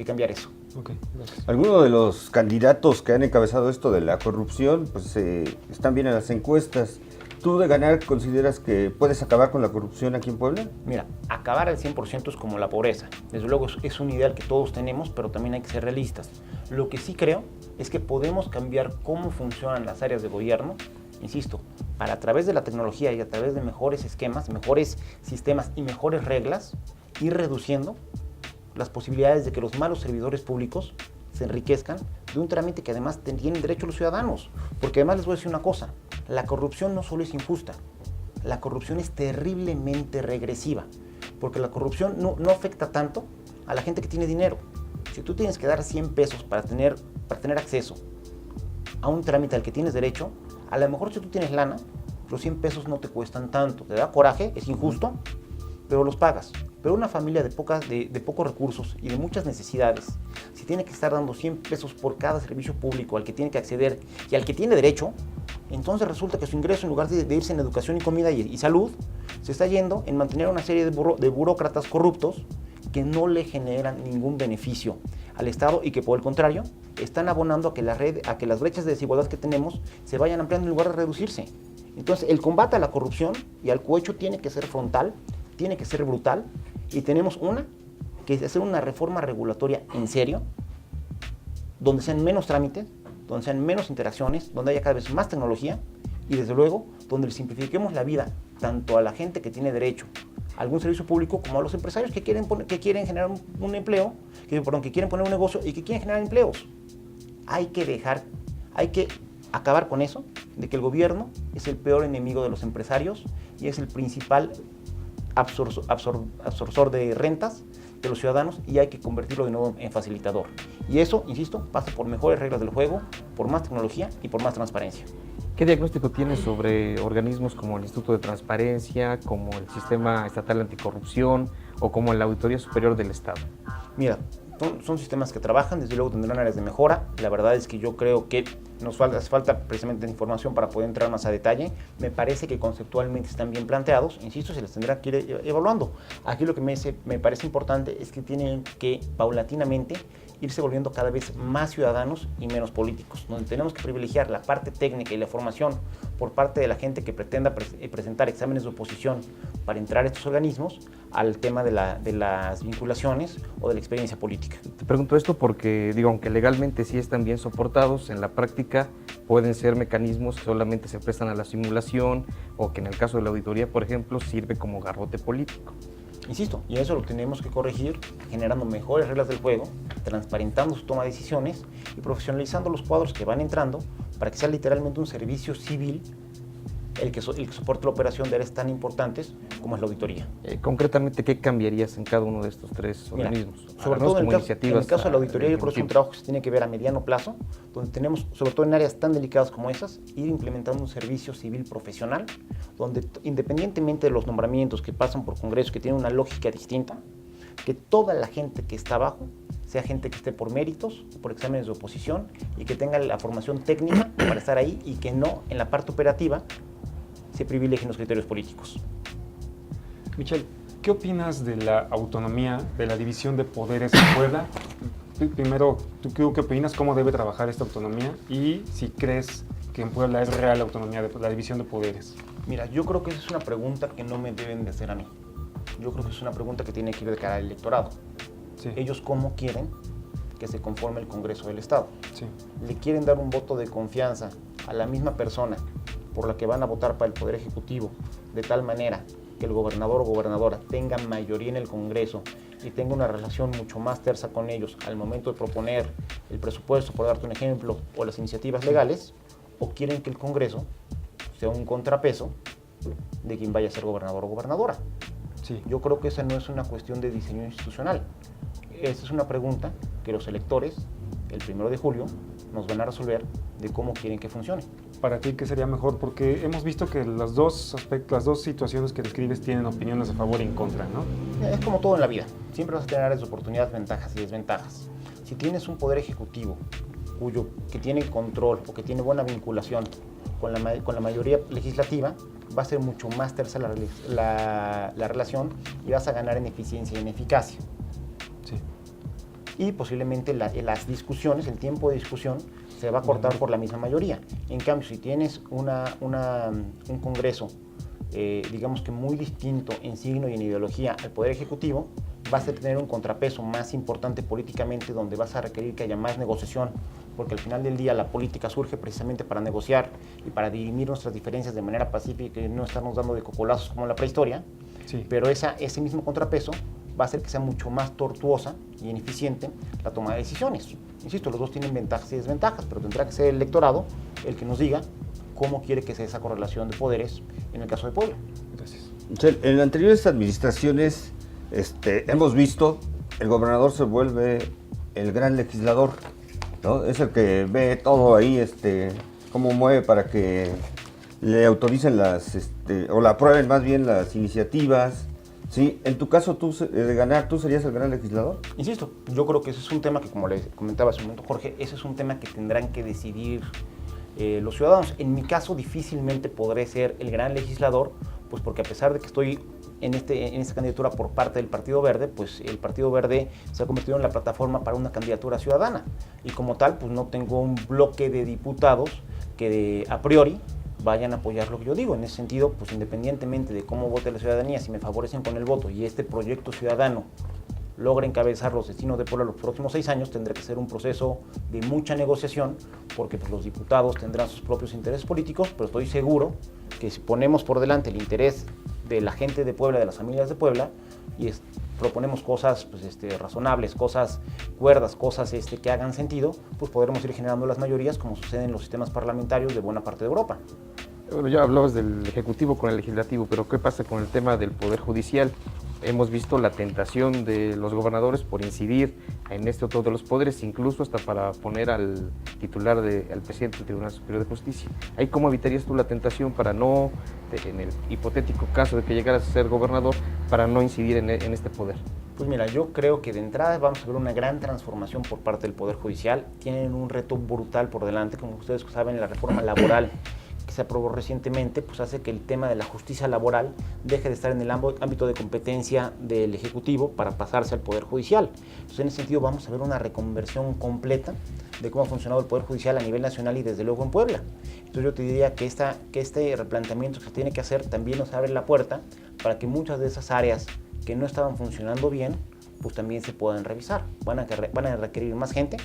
cambiar eso. Okay, gracias. Algunos de los candidatos que han encabezado esto de la corrupción, pues están bien en las encuestas. ¿Tú de ganar consideras que puedes acabar con la corrupción aquí en Puebla? Mira, acabar al 100% es como la pobreza. Desde luego es un ideal que todos tenemos, pero también hay que ser realistas. Lo que sí creo es que podemos cambiar cómo funcionan las áreas de gobierno, insisto, para a través de la tecnología y a través de mejores esquemas, mejores sistemas y mejores reglas, ir reduciendo las posibilidades de que los malos servidores públicos se enriquezcan de un trámite que además tienen derecho los ciudadanos. Porque además les voy a decir una cosa, la corrupción no solo es injusta, la corrupción es terriblemente regresiva, porque la corrupción no afecta tanto a la gente que tiene dinero. Si tú tienes que dar 100 pesos para tener acceso a un trámite al que tienes derecho, a lo mejor si tú tienes lana, los 100 pesos no te cuestan tanto, te da coraje, es injusto, pero los pagas. Pero una familia de pocos recursos y de muchas necesidades, si tiene que estar dando 100 pesos por cada servicio público al que tiene que acceder y al que tiene derecho, entonces resulta que su ingreso, en lugar de irse en educación y comida y salud, se está yendo en mantener una serie de burócratas corruptos que no le generan ningún beneficio al Estado y que, por el contrario, están abonando a que las brechas de desigualdad que tenemos se vayan ampliando en lugar de reducirse. Entonces, el combate a la corrupción y al cohecho tiene que ser frontal, tiene que ser brutal, y tenemos que hacer una reforma regulatoria en serio, donde sean menos trámites, donde sean menos interacciones, donde haya cada vez más tecnología y desde luego donde le simplifiquemos la vida tanto a la gente que tiene derecho a algún servicio público como a los empresarios que quieren generar un empleo, que quieren poner un negocio y que quieren generar empleos. hay que acabar con eso, de que el gobierno es el peor enemigo de los empresarios y es el principal absorbor de rentas de los ciudadanos, y hay que convertirlo de nuevo en facilitador. Y eso, insisto, pasa por mejores reglas del juego, por más tecnología y por más transparencia. ¿Qué diagnóstico tienes sobre organismos como el Instituto de Transparencia, como el Sistema Estatal de Anticorrupción o como la Auditoría Superior del Estado? Mira, son sistemas que trabajan, desde luego tendrán áreas de mejora. La verdad es que yo creo que hace falta precisamente información para poder entrar más a detalle. Me parece que conceptualmente están bien planteados, insisto, se les tendrá que ir evaluando. Aquí lo que me parece importante es que tienen que paulatinamente irse volviendo cada vez más ciudadanos y menos políticos, donde tenemos que privilegiar la parte técnica y la formación por parte de la gente que pretenda presentar exámenes de oposición para entrar a estos organismos, al tema de las vinculaciones o de la experiencia política. Te pregunto esto porque, aunque legalmente sí están bien soportados, en la práctica pueden ser mecanismos que solamente se prestan a la simulación o que en el caso de la auditoría, por ejemplo, sirve como garrote político. Insisto, y eso lo tenemos que corregir generando mejores reglas del juego, transparentando su toma de decisiones y profesionalizando los cuadros que van entrando para que sea literalmente un servicio civil el que soporte la operación de áreas tan importantes como es la auditoría. Concretamente, ¿qué cambiarías en cada uno de estos tres organismos? Sobre todo en el caso de la auditoría, yo creo que es un trabajo que se tiene que ver a mediano plazo, donde tenemos, sobre todo en áreas tan delicadas como esas, ir implementando un servicio civil profesional, donde independientemente de los nombramientos que pasan por congresos, que tienen una lógica distinta, que toda la gente que está abajo sea gente que esté por méritos, por exámenes de oposición y que tenga la formación técnica para estar ahí, y que no en la parte operativa se privilegien los criterios políticos. Michelle, ¿qué opinas de la autonomía, de la división de poderes en Puebla? Primero, ¿tú qué opinas? ¿Cómo debe trabajar esta autonomía? Y si crees que en Puebla es real la autonomía, de la división de poderes. Mira, yo creo que esa es una pregunta que no me deben de hacer a mí. Yo creo que es una pregunta que tiene que ir de cara al electorado. Sí. Ellos cómo quieren que se conforme el Congreso del Estado. Sí. Le quieren dar un voto de confianza a la misma persona por la que van a votar para el Poder Ejecutivo, de tal manera que el gobernador o gobernadora tenga mayoría en el Congreso y tenga una relación mucho más tersa con ellos al momento de proponer el presupuesto, por darte un ejemplo, o las iniciativas legales, o quieren que el Congreso sea un contrapeso de quien vaya a ser gobernador o gobernadora. Sí. Yo creo que esa no es una cuestión de diseño institucional. Esa es una pregunta que los electores, el 1 de julio, nos van a resolver de cómo quieren que funcione. Para ti, ¿qué sería mejor? Porque hemos visto que las dos situaciones que describes tienen opiniones a favor y en contra, ¿no? Es como todo en la vida. Siempre vas a tener áreas de oportunidad, ventajas y desventajas. Si tienes un poder ejecutivo que tiene control o que tiene buena vinculación con la mayoría legislativa, va a ser mucho más tersa la relación y vas a ganar en eficiencia y en eficacia. Sí. Y posiblemente las discusiones, el tiempo de discusión, se va a cortar por la misma mayoría. En cambio, si tienes un Congreso, digamos que muy distinto en signo y en ideología al Poder Ejecutivo, vas a tener un contrapeso más importante políticamente, donde vas a requerir que haya más negociación, porque al final del día la política surge precisamente para negociar y para dirimir nuestras diferencias de manera pacífica y no estarnos dando de cocolazos como en la prehistoria. Sí. Pero ese mismo contrapeso va a hacer que sea mucho más tortuosa y ineficiente la toma de decisiones. Insisto, los dos tienen ventajas y desventajas, pero tendrá que ser el electorado el que nos diga cómo quiere que sea esa correlación de poderes en el caso de Puebla. Gracias. En anteriores administraciones hemos visto el gobernador se vuelve el gran legislador, ¿no? Es el que ve todo ahí, cómo mueve para que le autoricen o la aprueben más bien las iniciativas. Sí, en tu caso, de ganar, ¿tú serías el gran legislador? Insisto, yo creo que ese es un tema que, como le comentaba hace un momento Jorge, ese es un tema que tendrán que decidir los ciudadanos. En mi caso, difícilmente podré ser el gran legislador, pues porque a pesar de que estoy en esta candidatura por parte del Partido Verde, pues el Partido Verde se ha convertido en la plataforma para una candidatura ciudadana. Y como tal, pues no tengo un bloque de diputados que a priori vayan a apoyar lo que yo digo. En ese sentido, pues independientemente de cómo vote la ciudadanía, si me favorecen con el voto y este proyecto ciudadano logra encabezar los destinos de Puebla los próximos 6 años, tendrá que ser un proceso de mucha negociación, porque pues, los diputados tendrán sus propios intereses políticos, pero estoy seguro que si ponemos por delante el interés de la gente de Puebla, de las familias de Puebla, y proponemos cosas pues, razonables, cosas cuerdas, cosas que hagan sentido, pues podremos ir generando las mayorías como sucede en los sistemas parlamentarios de buena parte de Europa. Bueno, ya hablabas del Ejecutivo con el Legislativo, pero ¿qué pasa con el tema del Poder Judicial? Hemos visto la tentación de los gobernadores por incidir en otro de los poderes, incluso hasta para poner al titular, al presidente del Tribunal Superior de Justicia. ¿Ahí cómo evitarías tú la tentación para no, en el hipotético caso de que llegaras a ser gobernador, para no incidir en este poder? Pues mira, yo creo que de entrada vamos a ver una gran transformación por parte del Poder Judicial. Tienen un reto brutal por delante, como ustedes saben, la reforma laboral que se aprobó recientemente, pues hace que el tema de la justicia laboral deje de estar en el ámbito de competencia del Ejecutivo para pasarse al Poder Judicial. Entonces, en ese sentido, vamos a ver una reconversión completa de cómo ha funcionado el Poder Judicial a nivel nacional y desde luego en Puebla. Entonces, yo te diría que este replanteamiento que se tiene que hacer también nos abre la puerta para que muchas de esas áreas que no estaban funcionando bien, pues también se puedan revisar. Van a requerir más gente,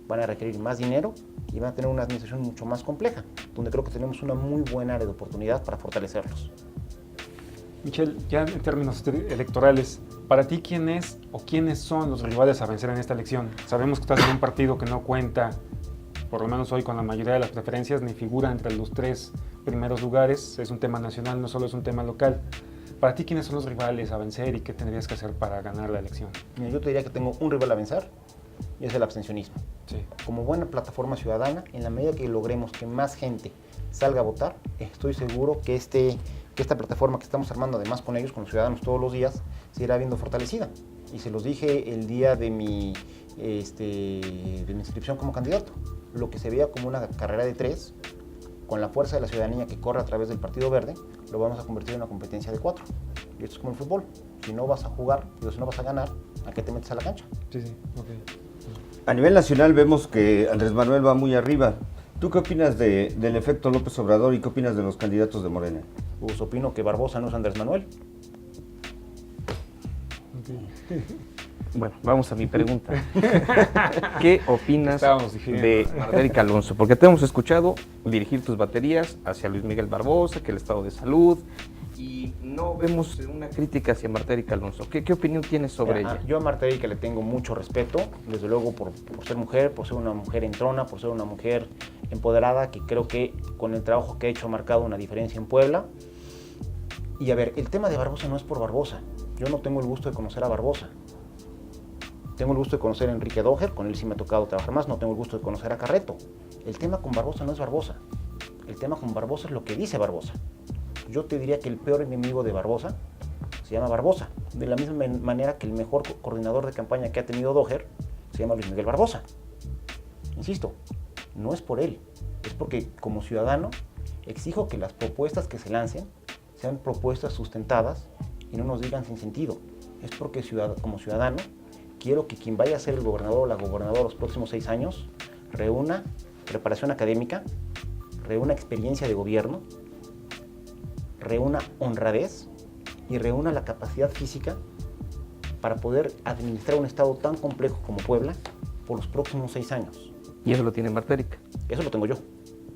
van a requerir más dinero y van a tener una administración mucho más compleja, donde creo que tenemos una muy buena área de oportunidad para fortalecerlos. Michelle, ya en términos electorales, para ti, ¿quién es o quiénes son los rivales a vencer en esta elección? Sabemos que estás en un partido que no cuenta, por lo menos hoy, con la mayoría de las preferencias, ni figura entre los 3 primeros lugares. Es un tema nacional, no solo es un tema local. Para ti, ¿quiénes son los rivales a vencer y qué tendrías que hacer para ganar la elección? Mira, yo te diría que tengo un rival a vencer y es el abstencionismo. Sí. Como buena plataforma ciudadana, en la medida que logremos que más gente salga a votar, estoy seguro que esta plataforma que estamos armando, además con ellos, con los ciudadanos todos los días, se irá viendo fortalecida. Y se los dije el día de mi inscripción como candidato. Lo que se veía como una carrera de 3, con la fuerza de la ciudadanía que corre a través del Partido Verde, lo vamos a convertir en una competencia de 4. Y esto es como el fútbol. Si no vas a jugar, si no vas a ganar, ¿a qué te metes a la cancha? Sí, ok. A nivel nacional vemos que Andrés Manuel va muy arriba. ¿Tú qué opinas del efecto López Obrador y qué opinas de los candidatos de Morena? Pues opino que Barbosa no es Andrés Manuel. Bueno, vamos a mi pregunta. ¿Qué opinas de Martérica Alonso? Porque te hemos escuchado dirigir tus baterías hacia Luis Miguel Barbosa, que el estado de salud, y no vemos una crítica hacia Martérica Alonso. ¿Qué opinión tienes sobre ella? Yo a Martérica le tengo mucho respeto, desde luego por ser mujer, por ser una mujer entrona, por ser una mujer empoderada, que creo que con el trabajo que ha hecho ha marcado una diferencia en Puebla. Y a ver, el tema de Barbosa no es por Barbosa. Yo no tengo el gusto de conocer a Barbosa. Tengo el gusto de conocer a Enrique Doher, con él sí me ha tocado trabajar más, no tengo el gusto de conocer a Carreto. El tema con Barbosa no es Barbosa. El tema con Barbosa es lo que dice Barbosa. Yo te diría que el peor enemigo de Barbosa se llama Barbosa, de la misma manera que el mejor coordinador de campaña que ha tenido Doher se llama Luis Miguel Barbosa. Insisto, no es por él, es porque como ciudadano exijo que las propuestas que se lancen sean propuestas sustentadas y no nos digan sin sentido. Es porque como ciudadano quiero que quien vaya a ser el gobernador o la gobernadora los próximos 6 años reúna preparación académica, reúna experiencia de gobierno, reúna honradez y reúna la capacidad física para poder administrar un estado tan complejo como Puebla por los próximos 6 años. Y eso lo tiene Martérica. Eso lo tengo yo.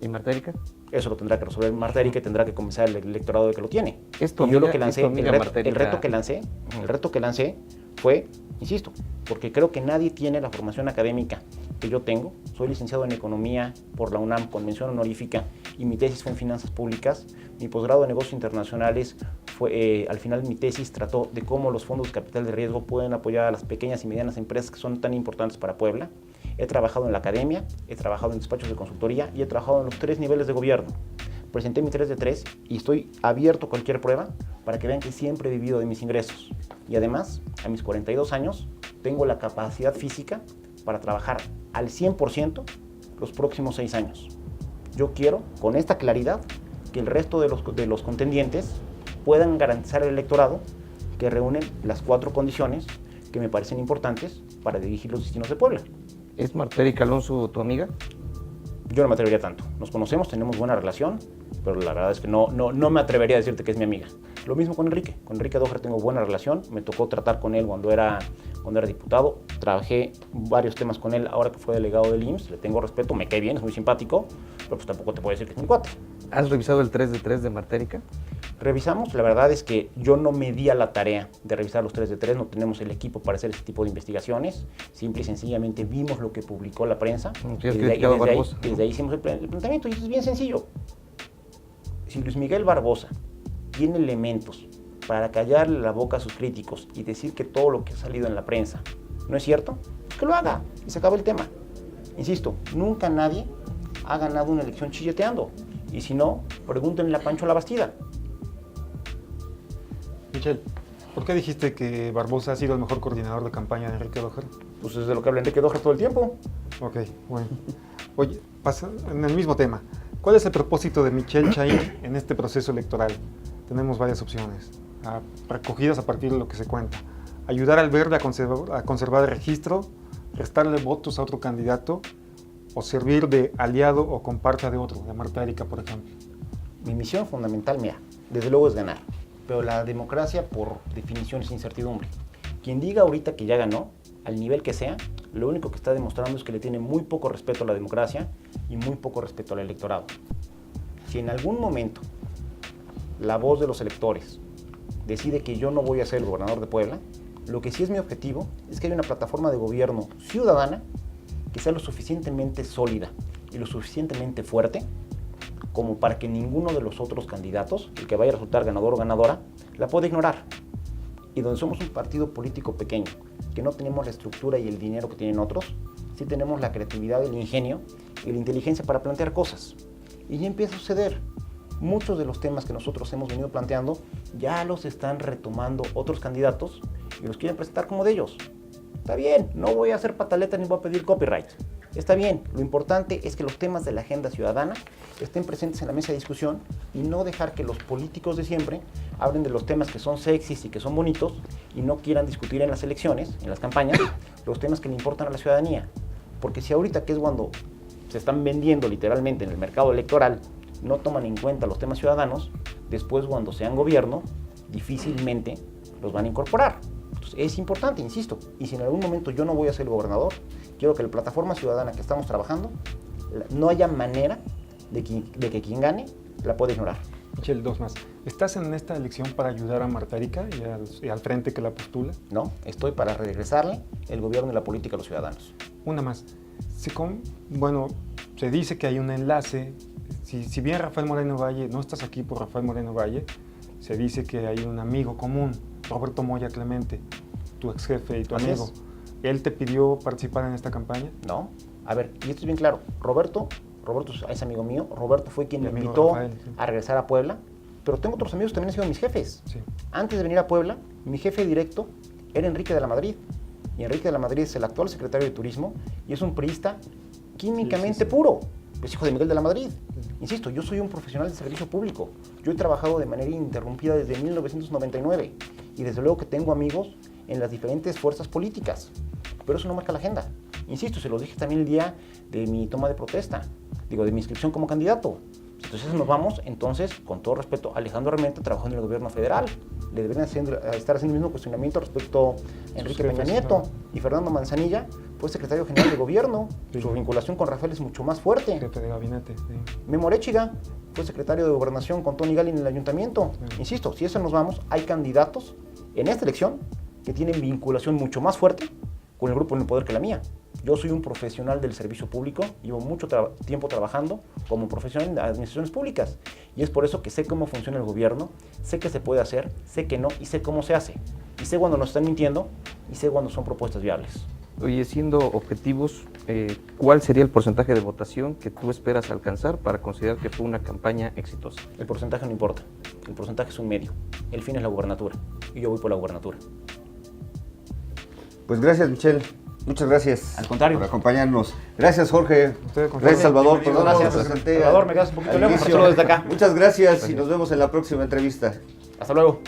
¿Y Martérica? Eso lo tendrá que resolver Martérica y tendrá que comenzar el electorado de que lo tiene. Yo lo que lancé, el reto que lancé fue, insisto, porque creo que nadie tiene la formación académica que yo tengo. Soy licenciado en Economía por la UNAM con mención honorífica y mi tesis fue en Finanzas Públicas. Mi posgrado de Negocios Internacionales fue, al final mi tesis trató de cómo los fondos de capital de riesgo pueden apoyar a las pequeñas y medianas empresas que son tan importantes para Puebla. He trabajado en la academia, he trabajado en despachos de consultoría y he trabajado en los 3 niveles de gobierno. Presenté mi 3 de 3 y estoy abierto a cualquier prueba para que vean que siempre he vivido de mis ingresos. Y además, a mis 42 años, tengo la capacidad física para trabajar al 100% los próximos 6 años. Yo quiero, con esta claridad, que el resto de los contendientes puedan garantizar el electorado que reúnen las 4 condiciones que me parecen importantes para dirigir los destinos de Puebla. ¿Es Martérica Alonso tu amiga? Yo no me atrevería tanto. Nos conocemos, tenemos buena relación, pero la verdad es que no me atrevería a decirte que es mi amiga. Lo mismo con Enrique. Con Enrique Doher tengo buena relación. Me tocó tratar con él cuando era diputado. Trabajé varios temas con él ahora que fue delegado del IMSS. Le tengo respeto, me cae bien, es muy simpático, pero pues tampoco te puedo decir que es mi cuate. ¿Has revisado el 3 de 3 de Martérica? Revisamos, la verdad es que yo no me di a la tarea de revisar los 3 de 3, no tenemos el equipo para hacer ese tipo de investigaciones, simple y sencillamente vimos lo que publicó la prensa, desde ahí hicimos el planteamiento, y es bien sencillo. Si Luis Miguel Barbosa tiene elementos para callarle la boca a sus críticos y decir que todo lo que ha salido en la prensa no es cierto, que lo haga y se acaba el tema. Insisto, nunca nadie ha ganado una elección chilleteando, y si no, pregúntenle a Pancho Labastida. Michel, ¿por qué dijiste que Barbosa ha sido el mejor coordinador de campaña de Enrique Doher? Pues es de lo que habla Enrique Doher todo el tiempo. Ok, bueno. Oye, pasa en el mismo tema. ¿Cuál es el propósito de Michel Chahín en este proceso electoral? Tenemos varias opciones, recogidas a partir de lo que se cuenta. Ayudar al Verde a conservar el registro, restarle votos a otro candidato o servir de aliado o comparsa de otro, de Marta Erika, por ejemplo. Mi misión fundamental, mira, desde luego es ganar, pero la democracia por definición es incertidumbre. Quien diga ahorita que ya ganó, al nivel que sea, lo único que está demostrando es que le tiene muy poco respeto a la democracia y muy poco respeto al electorado. Si en algún momento la voz de los electores decide que yo no voy a ser el gobernador de Puebla, lo que sí es mi objetivo es que haya una plataforma de gobierno ciudadana que sea lo suficientemente sólida y lo suficientemente fuerte como para que ninguno de los otros candidatos, el que vaya a resultar ganador o ganadora, la pueda ignorar. Y donde somos un partido político pequeño, que no tenemos la estructura y el dinero que tienen otros, sí tenemos la creatividad, el ingenio y la inteligencia para plantear cosas. Y ya empieza a suceder. Muchos de los temas que nosotros hemos venido planteando ya los están retomando otros candidatos y los quieren presentar como de ellos. Está bien, no voy a hacer pataleta ni voy a pedir copyright. Está bien, lo importante es que los temas de la agenda ciudadana estén presentes en la mesa de discusión y no dejar que los políticos de siempre hablen de los temas que son sexys y que son bonitos y no quieran discutir en las elecciones, en las campañas, los temas que le importan a la ciudadanía. Porque si ahorita, que es cuando se están vendiendo literalmente en el mercado electoral, no toman en cuenta los temas ciudadanos, después cuando sean gobierno, difícilmente los van a incorporar. Entonces, es importante, insisto, y si en algún momento yo no voy a ser el gobernador, quiero que la plataforma ciudadana que estamos trabajando, no haya manera de que quien gane la pueda ignorar. Michel, dos más. ¿Estás en esta elección para ayudar a Marta Erika y al frente que la postula? No, estoy para regresarle el gobierno y la política a los ciudadanos. Una más. Se dice que hay un enlace. Si bien Rafael Moreno Valle, no estás aquí por Rafael Moreno Valle, se dice que hay un amigo común, Roberto Moya Clemente, tu ex jefe y tu amigo. ¿Él te pidió participar en esta campaña? No. A ver, y esto es bien claro. Roberto es amigo mío. Roberto fue quien me invitó a regresar a Puebla. Pero tengo otros amigos que también han sido mis jefes. Sí. Antes de venir a Puebla, mi jefe directo era Enrique de la Madrid. Y Enrique de la Madrid es el actual secretario de Turismo y es un priista químicamente puro. Es hijo de Miguel de la Madrid. Insisto, yo soy un profesional de servicio público. Yo he trabajado de manera ininterrumpida desde 1999 y desde luego que tengo amigos en las diferentes fuerzas políticas, pero eso no marca la agenda. Insisto, se lo dije también el día de mi toma de protesta, de mi inscripción como candidato. Entonces nos vamos, con todo respeto, Alejandro Armenta trabajó en el gobierno federal, le deberían estar haciendo el mismo cuestionamiento respecto a Enrique Peña Nieto, y Fernando Manzanilla fue secretario general de gobierno, su vinculación con Rafael es mucho más fuerte. Jefe de gabinete, sí. Memo Arechiga fue secretario de gobernación con Tony Gali en el ayuntamiento. Sí. Insisto, si eso nos vamos, hay candidatos en esta elección que tienen vinculación mucho más fuerte con el grupo en el poder que la mía. Yo soy un profesional del servicio público, llevo mucho tiempo trabajando como profesional de administraciones públicas y es por eso que sé cómo funciona el gobierno, sé qué se puede hacer, sé que no y sé cómo se hace. Y sé cuando nos están mintiendo y sé cuando son propuestas viables. Oye, siendo objetivos, ¿cuál sería el porcentaje de votación que tú esperas alcanzar para considerar que fue una campaña exitosa? El porcentaje no importa, el porcentaje es un medio, el fin es la gubernatura y yo voy por la gubernatura. Pues gracias, Michel. Muchas gracias. Al contrario. Por acompañarnos. Gracias, Jorge. Gracias, Salvador. Por gracias. Salvador, me quedas un poquito lejos, pero solo desde acá. Muchas gracias y nos vemos en la próxima entrevista. Hasta luego.